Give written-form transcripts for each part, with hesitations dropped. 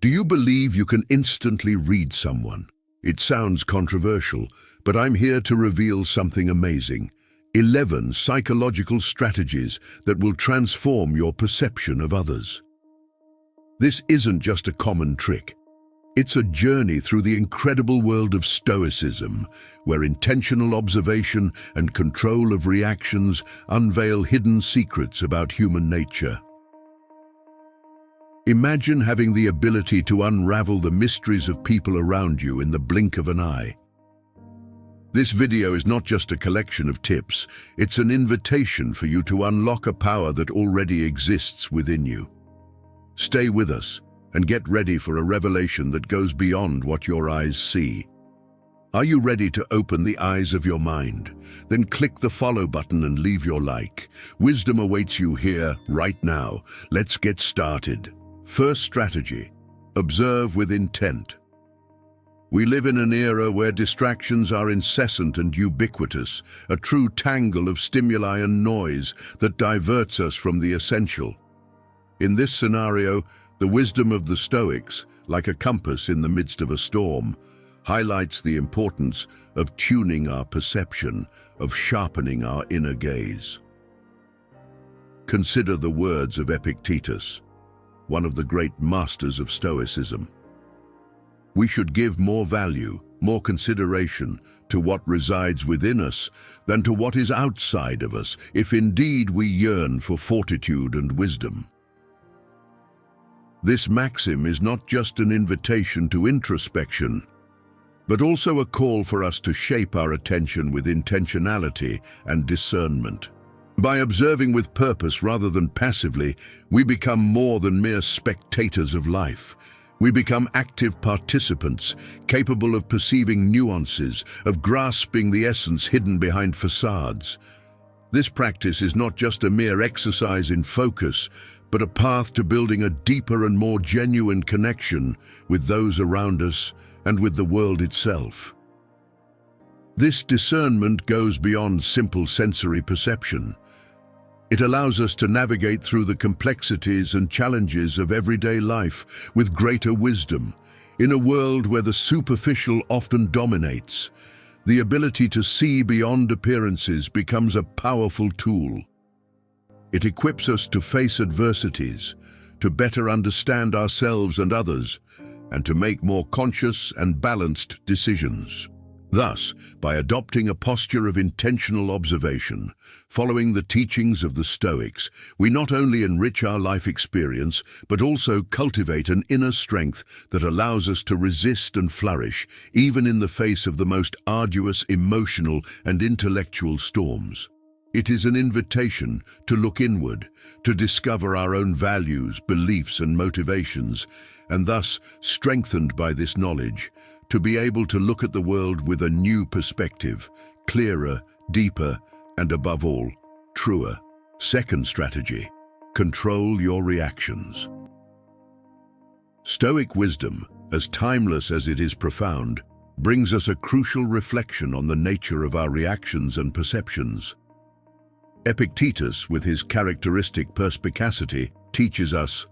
Do you believe you can instantly read someone? It sounds controversial, but I'm here to reveal something amazing. 11 psychological strategies that will transform your perception of others. This isn't just a common trick. It's a journey through the incredible world of Stoicism, where intentional observation and control of reactions unveil hidden secrets about human nature. Imagine having the ability to unravel the mysteries of people around you in the blink of an eye. This video is not just a collection of tips, it's an invitation for you to unlock a power that already exists within you. Stay with us and get ready for a revelation that goes beyond what your eyes see. Are you ready to open the eyes of your mind? Then click the follow button and leave your like. Wisdom awaits you here, right now. Let's get started. First strategy: observe with intent. We live in an era where distractions are incessant and ubiquitous, a true tangle of stimuli and noise that diverts us from the essential. In this scenario, the wisdom of the Stoics, like a compass in the midst of a storm, highlights the importance of tuning our perception, of sharpening our inner gaze. Consider the words of Epictetus, one of the great masters of Stoicism. We should give more value, more consideration to what resides within us than to what is outside of us, if indeed we yearn for fortitude and wisdom. This maxim is not just an invitation to introspection, but also a call for us to shape our attention with intentionality and discernment. By observing with purpose rather than passively, we become more than mere spectators of life. We become active participants, capable of perceiving nuances, of grasping the essence hidden behind facades. This practice is not just a mere exercise in focus, but a path to building a deeper and more genuine connection with those around us and with the world itself. This discernment goes beyond simple sensory perception. It allows us to navigate through the complexities and challenges of everyday life with greater wisdom. In a world where the superficial often dominates, the ability to see beyond appearances becomes a powerful tool. It equips us to face adversities, to better understand ourselves and others, and to make more conscious and balanced decisions. Thus, by adopting a posture of intentional observation, following the teachings of the Stoics, we not only enrich our life experience, but also cultivate an inner strength that allows us to resist and flourish, even in the face of the most arduous emotional and intellectual storms. It is an invitation to look inward, to discover our own values, beliefs, and motivations, and thus, strengthened by this knowledge, to be able to look at the world with a new perspective, clearer, deeper, and above all, truer. Second strategy: control your reactions. Stoic wisdom, as timeless as it is profound, brings us a crucial reflection on the nature of our reactions and perceptions. Epictetus, with his characteristic perspicacity, teaches us,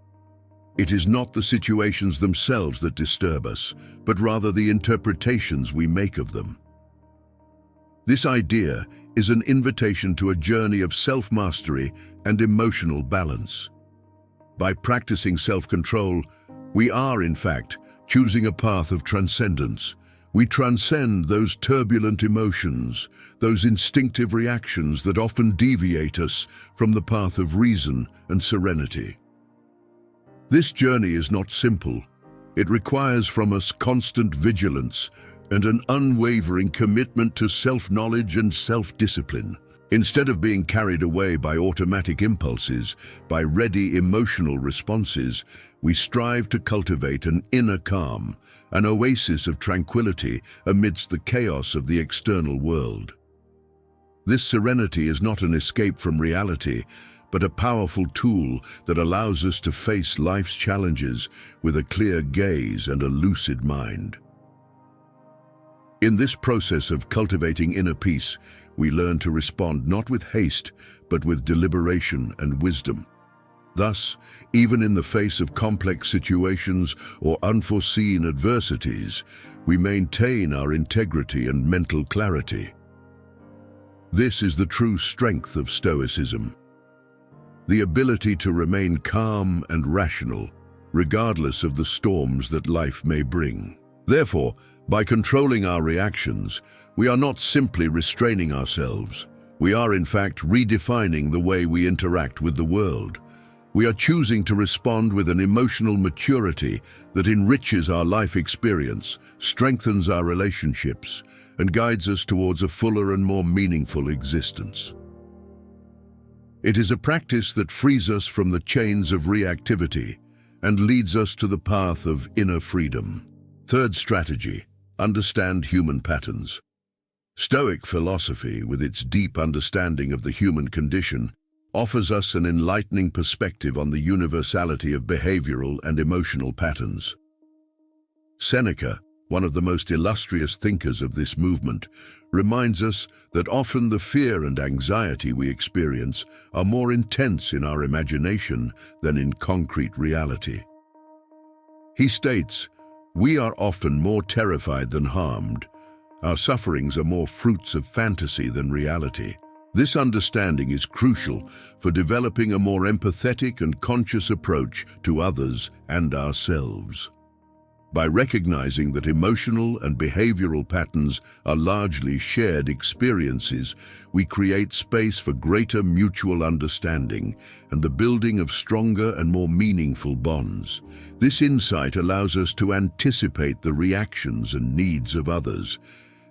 "It is not the situations themselves that disturb us, but rather the interpretations we make of them." This idea is an invitation to a journey of self-mastery and emotional balance. By practicing self-control, we are, in fact, choosing a path of transcendence. We transcend those turbulent emotions, those instinctive reactions that often deviate us from the path of reason and serenity. This journey is not simple. It requires from us constant vigilance and an unwavering commitment to self-knowledge and self-discipline. Instead of being carried away by automatic impulses, by ready emotional responses, we strive to cultivate an inner calm, an oasis of tranquility amidst the chaos of the external world. This serenity is not an escape from reality, but a powerful tool that allows us to face life's challenges with a clear gaze and a lucid mind. In this process of cultivating inner peace, we learn to respond not with haste, but with deliberation and wisdom. Thus, even in the face of complex situations or unforeseen adversities, we maintain our integrity and mental clarity. This is the true strength of Stoicism. The ability to remain calm and rational, regardless of the storms that life may bring. Therefore, by controlling our reactions, we are not simply restraining ourselves. We are, in fact, redefining the way we interact with the world. We are choosing to respond with an emotional maturity that enriches our life experience, strengthens our relationships, and guides us towards a fuller and more meaningful existence. It is a practice that frees us from the chains of reactivity and leads us to the path of inner freedom. Third strategy: understand human patterns. Stoic philosophy, with its deep understanding of the human condition, offers us an enlightening perspective on the universality of behavioral and emotional patterns. Seneca, one of the most illustrious thinkers of this movement, reminds us that often the fear and anxiety we experience are more intense in our imagination than in concrete reality. He states, "We are often more terrified than harmed. Our sufferings are more fruits of fantasy than reality." This understanding is crucial for developing a more empathetic and conscious approach to others and ourselves. By recognizing that emotional and behavioral patterns are largely shared experiences, we create space for greater mutual understanding and the building of stronger and more meaningful bonds. This insight allows us to anticipate the reactions and needs of others,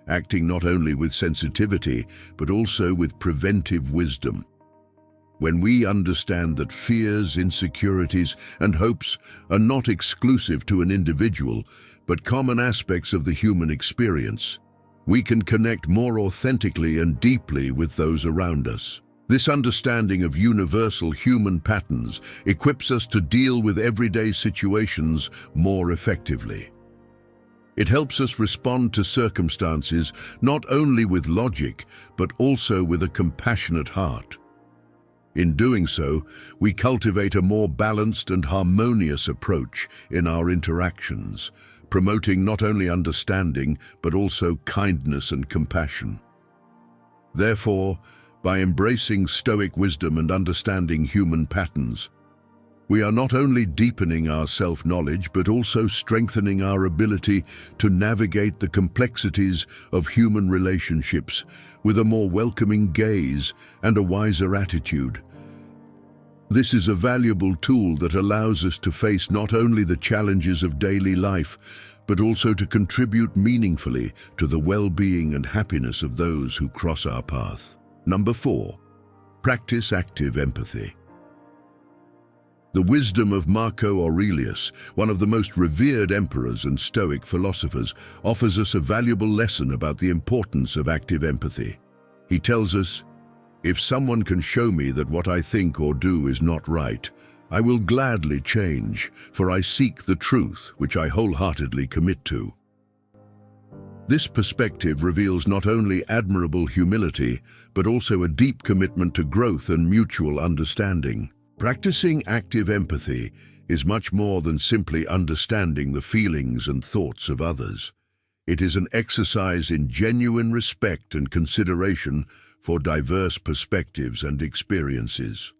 acting not only with sensitivity, but also with preventive wisdom. When we understand that fears, insecurities, and hopes are not exclusive to an individual, but common aspects of the human experience, we can connect more authentically and deeply with those around us. This understanding of universal human patterns equips us to deal with everyday situations more effectively. It helps us respond to circumstances not only with logic, but also with a compassionate heart. In doing so, we cultivate a more balanced and harmonious approach in our interactions, promoting not only understanding, but also kindness and compassion. Therefore, by embracing Stoic wisdom and understanding human patterns, we are not only deepening our self-knowledge, but also strengthening our ability to navigate the complexities of human relationships with a more welcoming gaze and a wiser attitude. This is a valuable tool that allows us to face not only the challenges of daily life, but also to contribute meaningfully to the well-being and happiness of those who cross our path. Number 4, practice active empathy. The wisdom of Marco Aurelius, one of the most revered emperors and Stoic philosophers, offers us a valuable lesson about the importance of active empathy. He tells us, "If someone can show me that what I think or do is not right, I will gladly change, for I seek the truth, which I wholeheartedly commit to." This perspective reveals not only admirable humility, but also a deep commitment to growth and mutual understanding. Practicing active empathy is much more than simply understanding the feelings and thoughts of others. It is an exercise in genuine respect and consideration for diverse perspectives and experiences.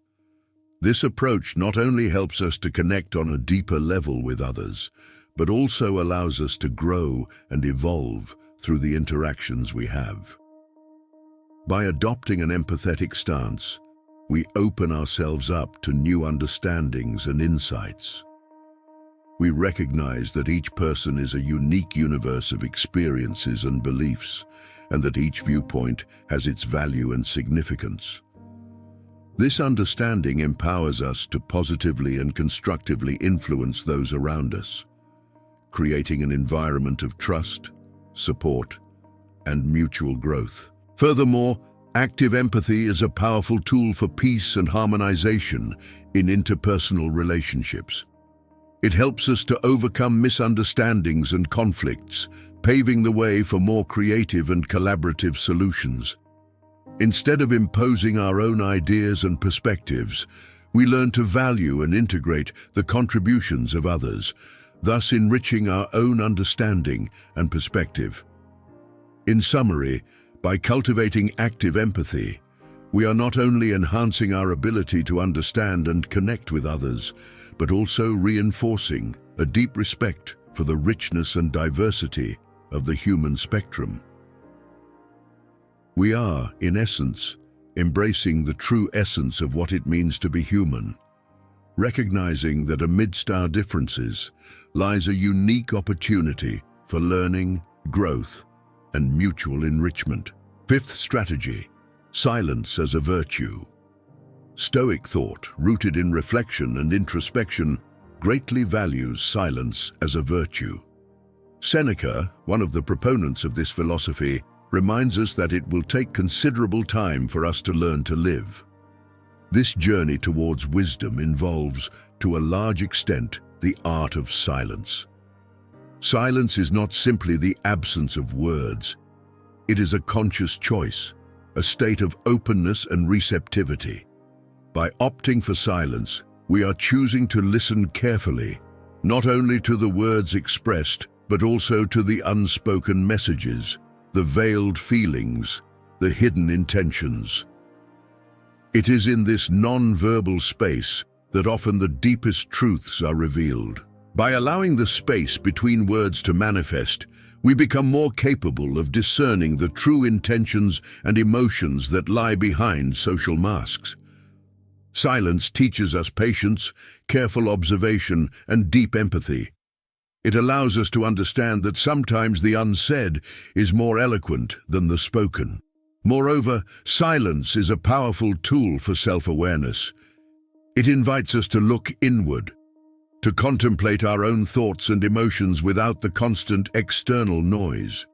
This approach not only helps us to connect on a deeper level with others, but also allows us to grow and evolve through the interactions we have. By adopting an empathetic stance, we open ourselves up to new understandings and insights. We recognize that each person is a unique universe of experiences and beliefs, and that each viewpoint has its value and significance. This understanding empowers us to positively and constructively influence those around us, creating an environment of trust, support, and mutual growth. Furthermore, active empathy is a powerful tool for peace and harmonization in interpersonal relationships. It helps us to overcome misunderstandings and conflicts, paving the way for more creative and collaborative solutions. Instead of imposing our own ideas and perspectives, We learn to value and integrate the contributions of others, thus enriching our own understanding and perspective. In summary, by cultivating active empathy, we are not only enhancing our ability to understand and connect with others, but also reinforcing a deep respect for the richness and diversity of the human spectrum. We are, in essence, embracing the true essence of what it means to be human, recognizing that amidst our differences lies a unique opportunity for learning, growth, and mutual enrichment. Fifth strategy: silence as a virtue. Stoic thought, rooted in reflection and introspection, greatly values silence as a virtue. Seneca, one of the proponents of this philosophy, reminds us that it will take considerable time for us to learn to live. This journey towards wisdom involves, to a large extent, the art of silence. Silence is not simply the absence of words. It is a conscious choice, a state of openness and receptivity. By opting for silence, we are choosing to listen carefully, not only to the words expressed, but also to the unspoken messages, the veiled feelings, the hidden intentions. It is in this non-verbal space that often the deepest truths are revealed. By allowing the space between words to manifest, we become more capable of discerning the true intentions and emotions that lie behind social masks. Silence teaches us patience, careful observation, and deep empathy. It allows us to understand that sometimes the unsaid is more eloquent than the spoken. Moreover, silence is a powerful tool for self-awareness. It invites us to look inward, to contemplate our own thoughts and emotions without the constant external noise.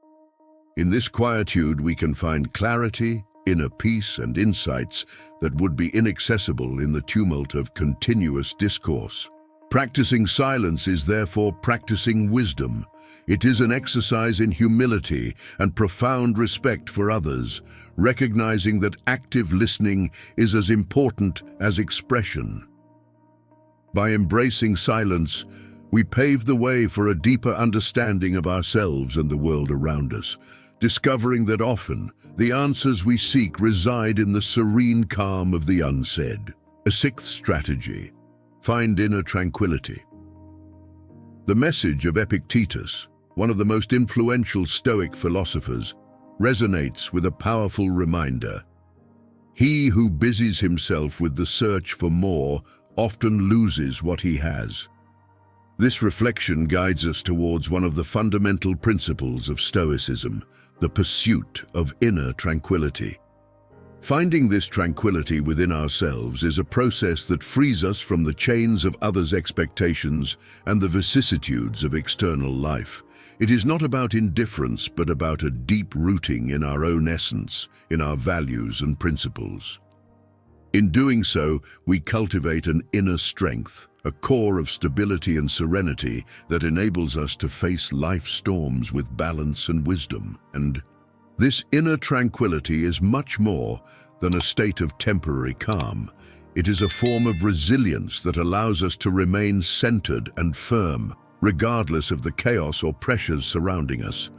In this quietude, we can find clarity, inner peace, and insights that would be inaccessible in the tumult of continuous discourse. Practicing silence is therefore practicing wisdom. It is an exercise in humility and profound respect for others, recognizing that active listening is as important as expression. By embracing silence, we pave the way for a deeper understanding of ourselves and the world around us, discovering that often the answers we seek reside in the serene calm of the unsaid. A sixth strategy: find inner tranquility. The message of Epictetus, one of the most influential Stoic philosophers, resonates with a powerful reminder. He who busies himself with the search for more often loses what he has. This reflection guides us towards one of the fundamental principles of Stoicism, the pursuit of inner tranquility. Finding this tranquility within ourselves is a process that frees us from the chains of others' expectations and the vicissitudes of external life. It is not about indifference, but about a deep rooting in our own essence, in our values and principles. In doing so, we cultivate an inner strength, a core of stability and serenity that enables us to face life's storms with balance and wisdom. And this inner tranquility is much more than a state of temporary calm. It is a form of resilience that allows us to remain centered and firm, regardless of the chaos or pressures surrounding us.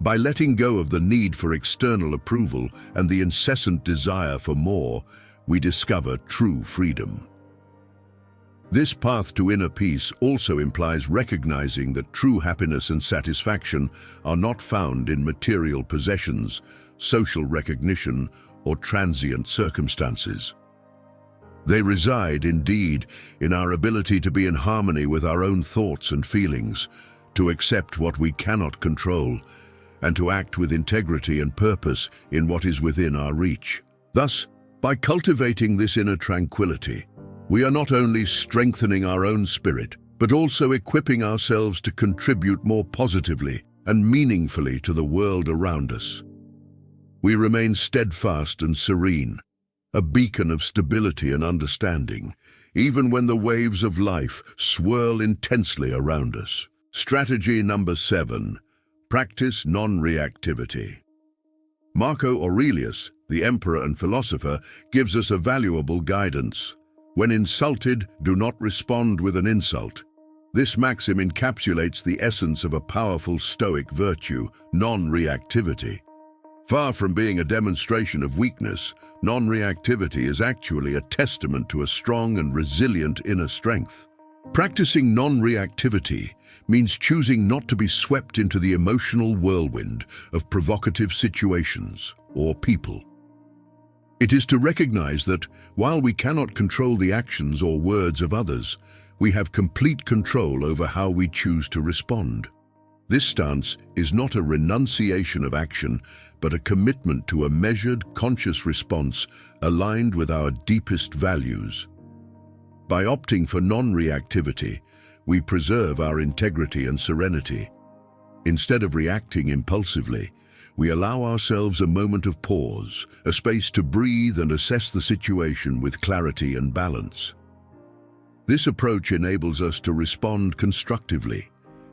By letting go of the need for external approval and the incessant desire for more, we discover true freedom. This path to inner peace also implies recognizing that true happiness and satisfaction are not found in material possessions, social recognition, or transient circumstances. They reside, indeed, in our ability to be in harmony with our own thoughts and feelings, to accept what we cannot control, and to act with integrity and purpose in what is within our reach. Thus, by cultivating this inner tranquility, we are not only strengthening our own spirit, but also equipping ourselves to contribute more positively and meaningfully to the world around us. We remain steadfast and serene, a beacon of stability and understanding, even when the waves of life swirl intensely around us. Strategy number 7: practice non-reactivity. Marco Aurelius, the emperor and philosopher, gives us a valuable guidance. When insulted, do not respond with an insult. This maxim encapsulates the essence of a powerful Stoic virtue, non-reactivity. Far from being a demonstration of weakness, non-reactivity is actually a testament to a strong and resilient inner strength. Practicing non-reactivity means choosing not to be swept into the emotional whirlwind of provocative situations or people. It is to recognize that, while we cannot control the actions or words of others, we have complete control over how we choose to respond. This stance is not a renunciation of action, but a commitment to a measured, conscious response aligned with our deepest values. By opting for non-reactivity, we preserve our integrity and serenity. Instead of reacting impulsively, we allow ourselves a moment of pause, a space to breathe and assess the situation with clarity and balance. This approach enables us to respond constructively,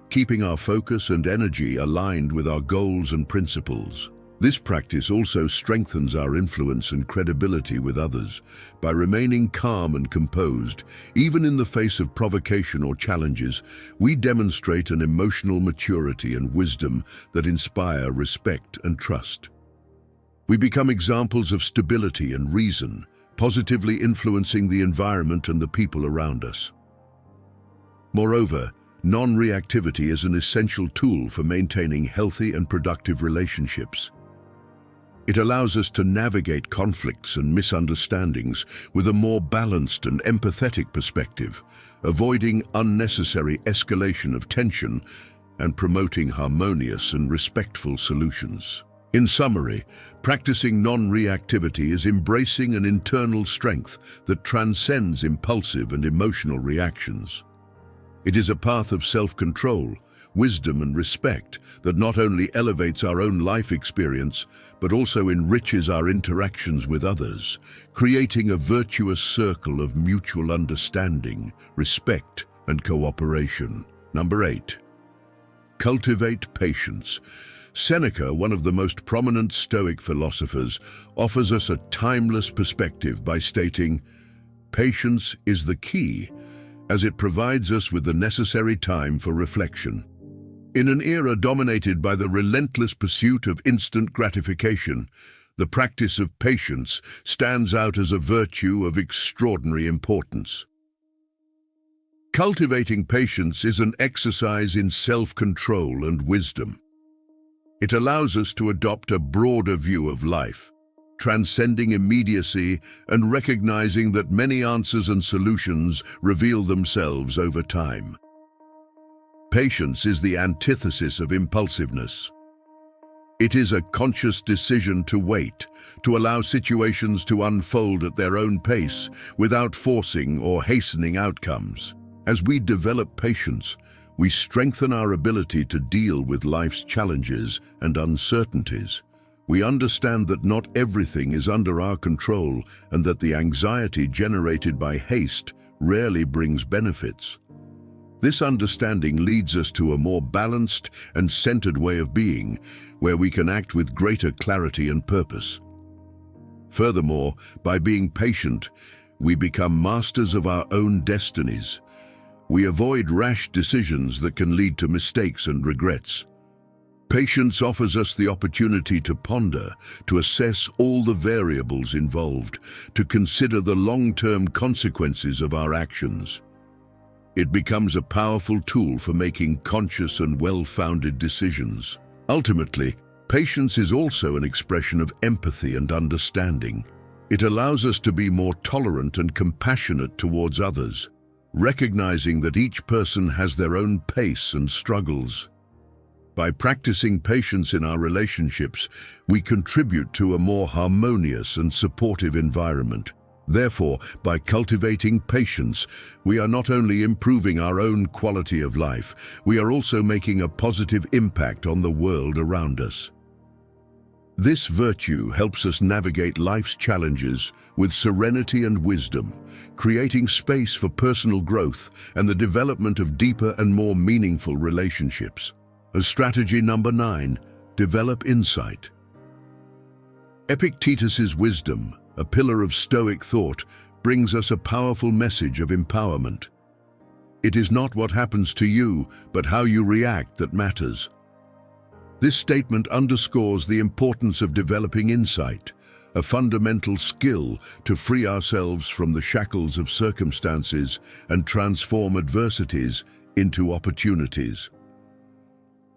keeping our focus and energy aligned with our goals and principles. This practice also strengthens our influence and credibility with others by remaining calm and composed. Even in the face of provocation or challenges, we demonstrate an emotional maturity and wisdom that inspire respect and trust. We become examples of stability and reason, positively influencing the environment and the people around us. Moreover, non-reactivity is an essential tool for maintaining healthy and productive relationships. It allows us to navigate conflicts and misunderstandings with a more balanced and empathetic perspective, avoiding unnecessary escalation of tension and promoting harmonious and respectful solutions. In summary, practicing non-reactivity is embracing an internal strength that transcends impulsive and emotional reactions. It is a path of self-control, wisdom and respect that not only elevates our own life experience, but also enriches our interactions with others, creating a virtuous circle of mutual understanding, respect, and cooperation. Number 8. Cultivate patience. Seneca, one of the most prominent Stoic philosophers, offers us a timeless perspective by stating, "Patience is the key, as it provides us with the necessary time for reflection." In an era dominated by the relentless pursuit of instant gratification, the practice of patience stands out as a virtue of extraordinary importance. Cultivating patience is an exercise in self-control and wisdom. It allows us to adopt a broader view of life, transcending immediacy and recognizing that many answers and solutions reveal themselves over time. Patience is the antithesis of impulsiveness. It is a conscious decision to wait, to allow situations to unfold at their own pace without forcing or hastening outcomes. As we develop patience, we strengthen our ability to deal with life's challenges and uncertainties. We understand that not everything is under our control and that the anxiety generated by haste rarely brings benefits. This understanding leads us to a more balanced and centered way of being, where we can act with greater clarity and purpose. Furthermore, by being patient, we become masters of our own destinies. We avoid rash decisions that can lead to mistakes and regrets. Patience offers us the opportunity to ponder, to assess all the variables involved, to consider the long-term consequences of our actions. It becomes a powerful tool for making conscious and well-founded decisions. Ultimately, patience is also an expression of empathy and understanding. It allows us to be more tolerant and compassionate towards others, recognizing that each person has their own pace and struggles. By practicing patience in our relationships, we contribute to a more harmonious and supportive environment. Therefore, by cultivating patience, we are not only improving our own quality of life, we are also making a positive impact on the world around us. This virtue helps us navigate life's challenges with serenity and wisdom, creating space for personal growth and the development of deeper and more meaningful relationships. As strategy number 9, develop insight. Epictetus's wisdom, a pillar of Stoic thought, brings us a powerful message of empowerment. It is not what happens to you, but how you react that matters. This statement underscores the importance of developing insight, a fundamental skill to free ourselves from the shackles of circumstances and transform adversities into opportunities.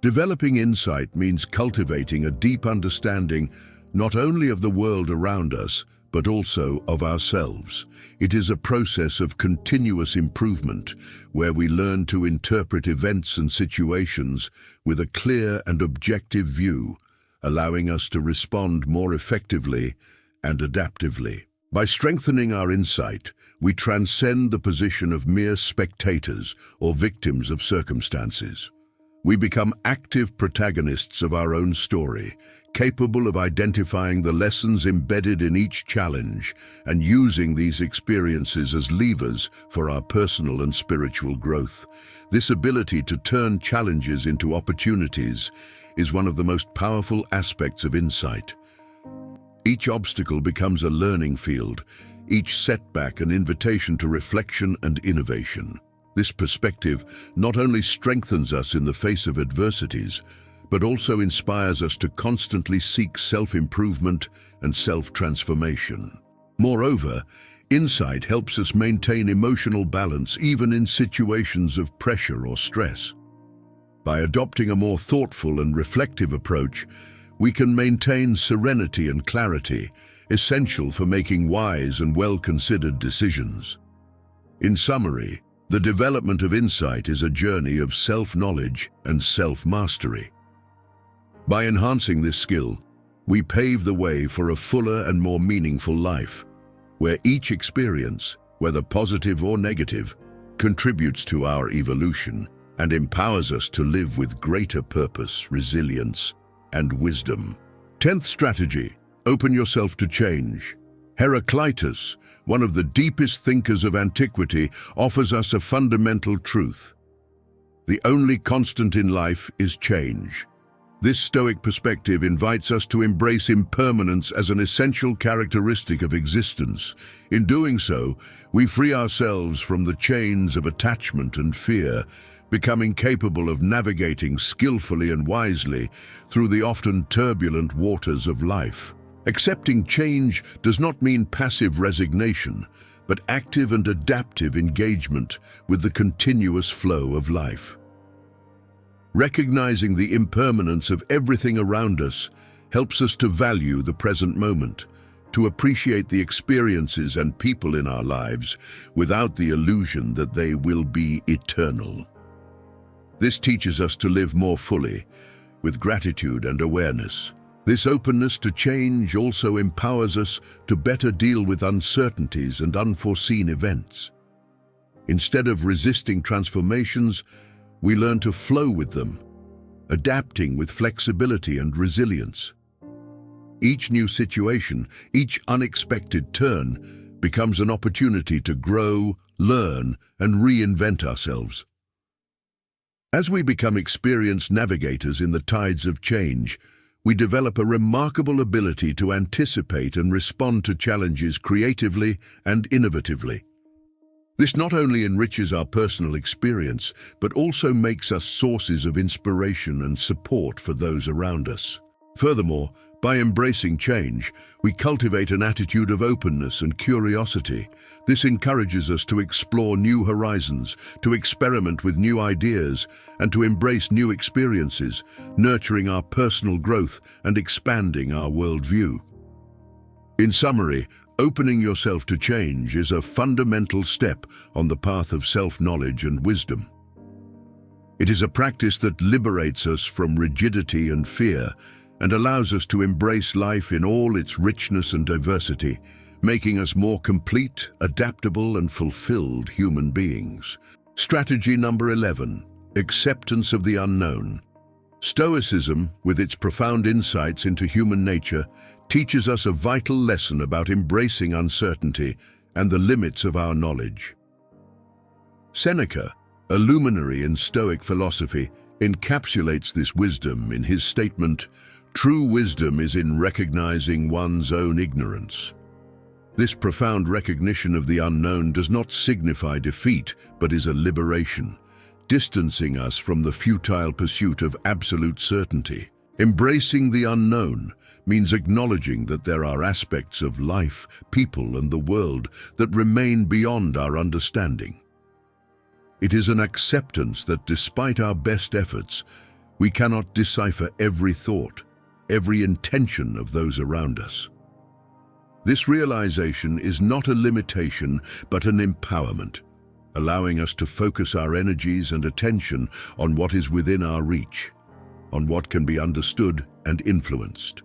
Developing insight means cultivating a deep understanding not only of the world around us, but also of ourselves. It is a process of continuous improvement where we learn to interpret events and situations with a clear and objective view, allowing us to respond more effectively and adaptively. By strengthening our insight, we transcend the position of mere spectators or victims of circumstances. We become active protagonists of our own story, capable of identifying the lessons embedded in each challenge and using these experiences as levers for our personal and spiritual growth. This ability to turn challenges into opportunities is one of the most powerful aspects of insight. Each obstacle becomes a learning field, each setback an invitation to reflection and innovation. This perspective not only strengthens us in the face of adversities, but also inspires us to constantly seek self-improvement and self-transformation. Moreover, insight helps us maintain emotional balance even in situations of pressure or stress. By adopting a more thoughtful and reflective approach, we can maintain serenity and clarity, essential for making wise and well-considered decisions. In summary, the development of insight is a journey of self-knowledge and self-mastery. By enhancing this skill, we pave the way for a fuller and more meaningful life, where each experience, whether positive or negative, contributes to our evolution and empowers us to live with greater purpose, resilience, and wisdom. 10th strategy, open yourself to change. Heraclitus, one of the deepest thinkers of antiquity, offers us a fundamental truth. The only constant in life is change. This Stoic perspective invites us to embrace impermanence as an essential characteristic of existence. In doing so, we free ourselves from the chains of attachment and fear, becoming capable of navigating skillfully and wisely through the often turbulent waters of life. Accepting change does not mean passive resignation, but active and adaptive engagement with the continuous flow of life. Recognizing the impermanence of everything around us helps us to value the present moment, to appreciate the experiences and people in our lives without the illusion that they will be eternal. This teaches us to live more fully, with gratitude and awareness. This openness to change also empowers us to better deal with uncertainties and unforeseen events. Instead of resisting transformations, we learn to flow with them, adapting with flexibility and resilience. Each new situation, each unexpected turn, becomes an opportunity to grow, learn, and reinvent ourselves. As we become experienced navigators in the tides of change, we develop a remarkable ability to anticipate and respond to challenges creatively and innovatively. This not only enriches our personal experience, but also makes us sources of inspiration and support for those around us. Furthermore, by embracing change, we cultivate an attitude of openness and curiosity. This encourages us to explore new horizons, to experiment with new ideas, and to embrace new experiences, nurturing our personal growth and expanding our worldview. In summary, opening yourself to change is a fundamental step on the path of self-knowledge and wisdom. It is a practice that liberates us from rigidity and fear and allows us to embrace life in all its richness and diversity, making us more complete, adaptable, and fulfilled human beings. Strategy number 11, acceptance of the unknown. Stoicism, with its profound insights into human nature, teaches us a vital lesson about embracing uncertainty and the limits of our knowledge. Seneca, a luminary in Stoic philosophy, encapsulates this wisdom in his statement, "True wisdom is in recognizing one's own ignorance." This profound recognition of the unknown does not signify defeat, but is a liberation, distancing us from the futile pursuit of absolute certainty. Embracing the unknown means acknowledging that there are aspects of life, people, and the world that remain beyond our understanding. It is an acceptance that despite our best efforts, we cannot decipher every thought, every intention of those around us. This realization is not a limitation, but an empowerment, allowing us to focus our energies and attention on what is within our reach, on what can be understood and influenced.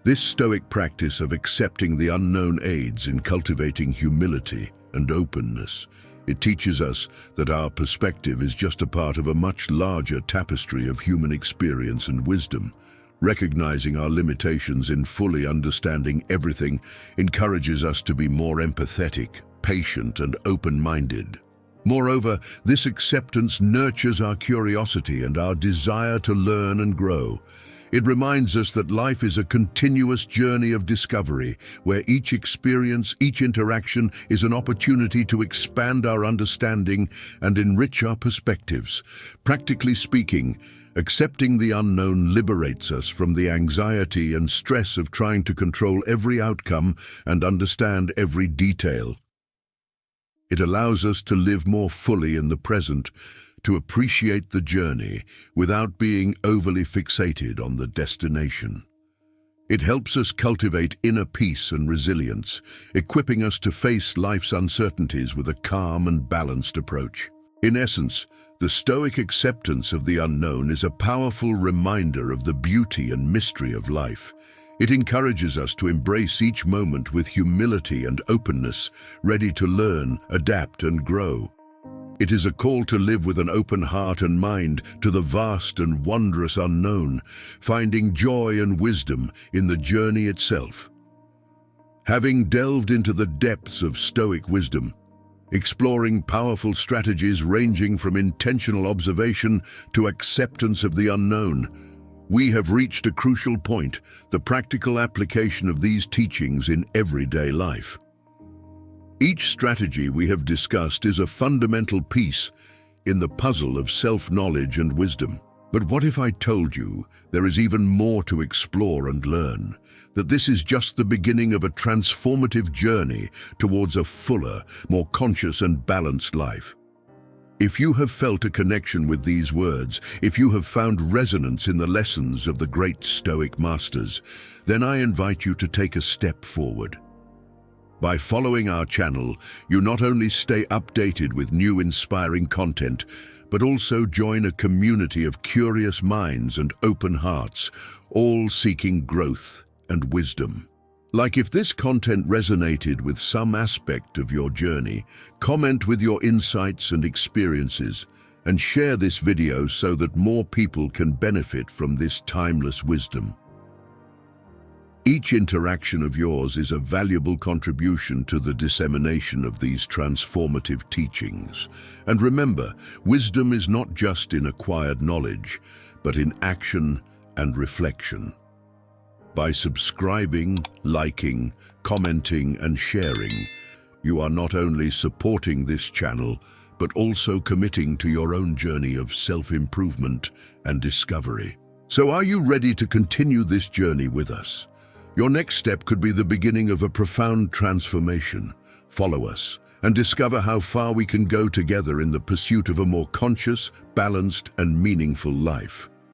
This Stoic practice of accepting the unknown aids in cultivating humility and openness. It teaches us that our perspective is just a part of a much larger tapestry of human experience and wisdom. Recognizing our limitations in fully understanding everything encourages us to be more empathetic, patient, and open-minded. Moreover, this acceptance nurtures our curiosity and our desire to learn and grow. It reminds us that life is a continuous journey of discovery, where each experience, each interaction is an opportunity to expand our understanding and enrich our perspectives. Practically speaking, accepting the unknown liberates us from the anxiety and stress of trying to control every outcome and understand every detail. It allows us to live more fully in the present, to appreciate the journey without being overly fixated on the destination. It helps us cultivate inner peace and resilience, equipping us to face life's uncertainties with a calm and balanced approach. In essence, the Stoic acceptance of the unknown is a powerful reminder of the beauty and mystery of life. It encourages us to embrace each moment with humility and openness, ready to learn, adapt, and grow. It is a call to live with an open heart and mind to the vast and wondrous unknown, finding joy and wisdom in the journey itself. Having delved into the depths of Stoic wisdom, exploring powerful strategies ranging from intentional observation to acceptance of the unknown, we have reached a crucial point, the practical application of these teachings in everyday life. Each strategy we have discussed is a fundamental piece in the puzzle of self-knowledge and wisdom. But what if I told you there is even more to explore and learn? That this is just the beginning of a transformative journey towards a fuller, more conscious and balanced life. If you have felt a connection with these words, if you have found resonance in the lessons of the great Stoic masters, then I invite you to take a step forward. By following our channel, you not only stay updated with new inspiring content, but also join a community of curious minds and open hearts, all seeking growth and wisdom. Like, if this content resonated with some aspect of your journey, comment with your insights and experiences, and share this video so that more people can benefit from this timeless wisdom. Each interaction of yours is a valuable contribution to the dissemination of these transformative teachings. And remember, wisdom is not just in acquired knowledge, but in action and reflection. By subscribing, liking, commenting, and sharing, you are not only supporting this channel, but also committing to your own journey of self-improvement and discovery. So are you ready to continue this journey with us? Your next step could be the beginning of a profound transformation. Follow us and discover how far we can go together in the pursuit of a more conscious, balanced, and meaningful life.